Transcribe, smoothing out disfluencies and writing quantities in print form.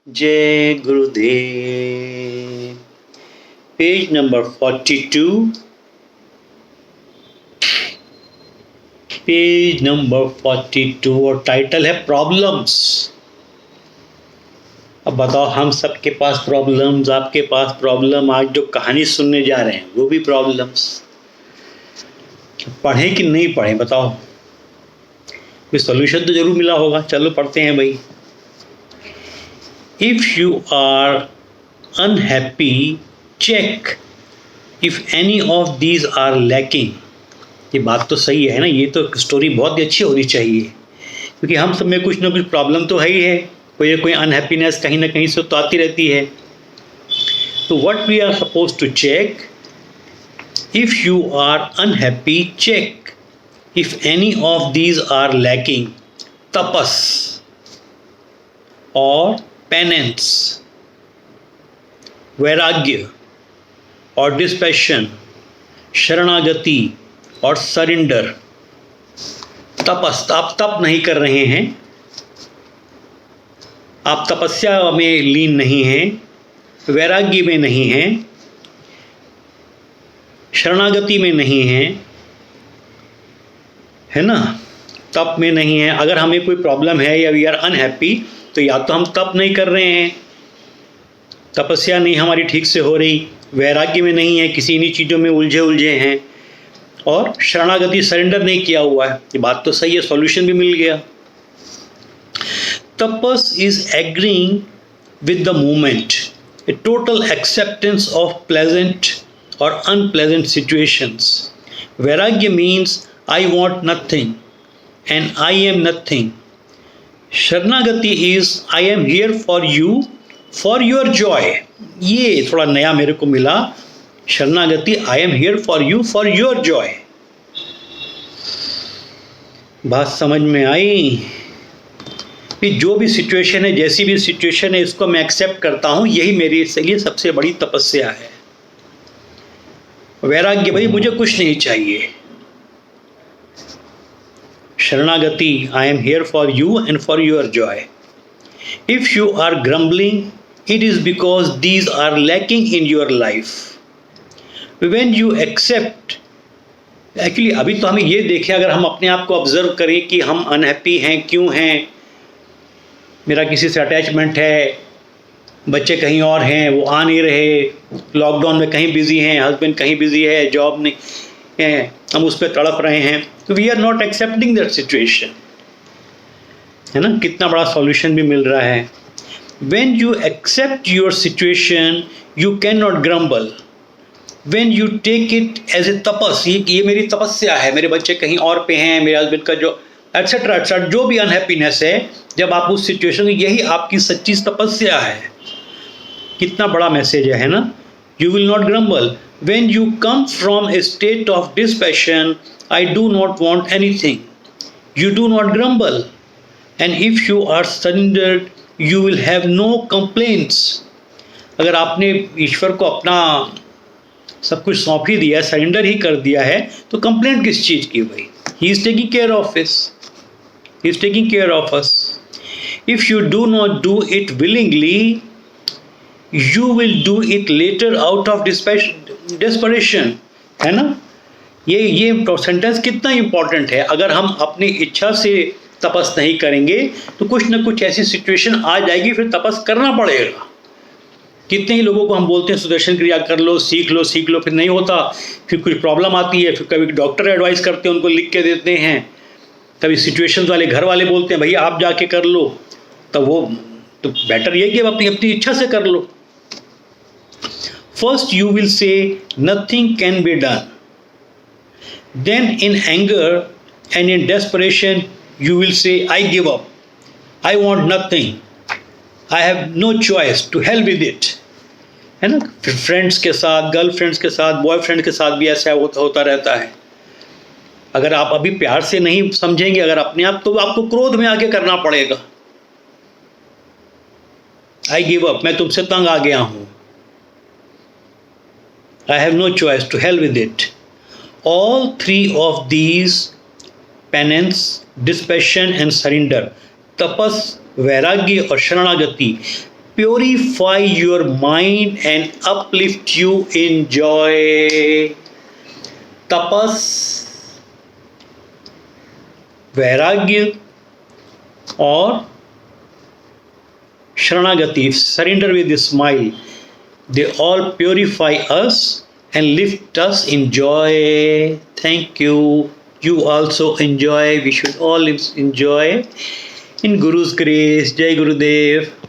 जय गुरुदेव। Page number 42, page number 42 और title है प्रॉब्लम्स। अब बताओ, हम सबके पास प्रॉब्लम्स, आपके पास प्रॉब्लम, आज जो कहानी सुनने जा रहे हैं वो भी प्रॉब्लम्स। पढ़ें कि नहीं पढ़ें बताओ, कोई सोल्यूशन तो जरूर मिला होगा। चलो पढ़ते हैं भाई। If you are unhappy, check if any of these are lacking। ये बात तो सही है ना, ये तो स्टोरी बहुत ही अच्छी होनी चाहिए, क्योंकि हम सब में कुछ ना कुछ प्रॉब्लम तो है ही है, कोई ना कोई अनहैप्पीनेस कहीं ना कहीं से तो आती रहती है। तो what we are suppose to check, if you are unhappy check if any of these are lacking, tapas और पेनेंस, वैराग्य और डिस्पैशन, शरणागति और सरेंडर। तपस, आप तप नहीं कर रहे हैं, आप तपस्या में लीन नहीं हैं, वैराग्य में नहीं हैं, शरणागति में नहीं हैं, है ना, तप में नहीं है। अगर हमें कोई प्रॉब्लम है या वी आर अनहैप्पी, तो या तो हम तप नहीं कर रहे हैं, तपस्या नहीं हमारी ठीक से हो रही, वैराग्य में नहीं है, किसी इन्हीं चीज़ों में उलझे हैं, और शरणागति सरेंडर नहीं किया हुआ है। ये बात तो सही है, सॉल्यूशन भी मिल गया। Tapas is agreeing with the moment, a total acceptance of pleasant और unpleasant situations. Vairagya means I want nothing and I am nothing. Sharanagati is I am here for you for your joy. ये थोड़ा नया मेरे को मिला, sharanagati I am here for you for your joy. बात समझ में आई कि जो भी सिचुएशन है, जैसी भी सिचुएशन है, इसको मैं एक्सेप्ट करता हूं, यही मेरे लिए सबसे बड़ी तपस्या है। वैराग्य, भाई मुझे कुछ नहीं चाहिए। शरणागति, I am here for you and for your joy. If you are grumbling, it is because these are lacking in your life. When you accept, actually अभी तो हमें ये देखें, अगर हम अपने आप को ऑब्जर्व करें कि हम अनहैप्पी हैं, क्यों हैं। मेरा किसी से अटैचमेंट है, बच्चे कहीं और हैं, वो आ नहीं रहे, लॉकडाउन में कहीं बिजी हैं, हस्बैंड कहीं बिजी है, जॉब नहीं है, हम उस पर तड़प रहे हैं, तो we are not accepting that situation, है ना। कितना बड़ा सॉल्यूशन भी मिल रहा है। When you accept your situation, you cannot grumble. When you take it as a tapas, ये मेरी तपस्या है, मेरे बच्चे कहीं और पे हैं, मेरे हस्बैंड का जो एटसेट्रा एटसेट्रा जो भी अनहैप्पीनेस है, जब आप उस सिचुएशन में, यही आपकी सच्ची तपस्या है। कितना बड़ा मैसेज है ना। You will not grumble. When you come from a state of dispassion, I do not want anything. You do not grumble. And if you are surrendered, you will have no complaints. अगर आपने ईश्वर को अपना सब कुछ सौंप ही दिया है, surrender ही कर दिया है, तो कंप्लेंट किस चीज़ की भाई। He is taking care of us, he is taking care of us. If you do not do it willingly, you will do it later out of desperation, है ना। ये सेंटेंस कितना इंपॉर्टेंट है। अगर हम अपनी इच्छा से तपस नहीं करेंगे, तो कुछ ना कुछ ऐसी सिचुएशन आ जाएगी, फिर तपस करना पड़ेगा। कितने ही लोगों को हम बोलते हैं सुदर्शन क्रिया कर लो, सीख लो, फिर नहीं होता, फिर कुछ प्रॉब्लम आती है, फिर कभी डॉक्टर एडवाइस करते हैं, उनको लिख के देते हैं, कभी सिचुएशन वाले घर वाले बोलते हैं भैया आप जाके कर लो, तब वो तो बेटर ये कि आप अपनी इच्छा से कर लो। First you will say nothing can be done, then in anger and in desperation you will say I give up, I want nothing, I have no choice, to hell with it, है ना। Friends के साथ, girlfriends के साथ, boyfriend के साथ भी ऐसा होता रहता है। अगर आप अभी प्यार से नहीं समझेंगे अगर अपने आप, तो आपको क्रोध में आके करना पड़ेगा। I give up, मैं तुमसे तंग आ गया हूं, I have no choice, to hell with it. All three of these, penance, dispassion and surrender, तपस, वैराग्य और शरणागति, purify your mind and uplift you in joy. Tapas, vairagya, or Sharanagati, surrender with a smile. They all purify us and lift us in joy. Thank you. You also enjoy. We should all enjoy. In Guru's grace. Jai Gurudev.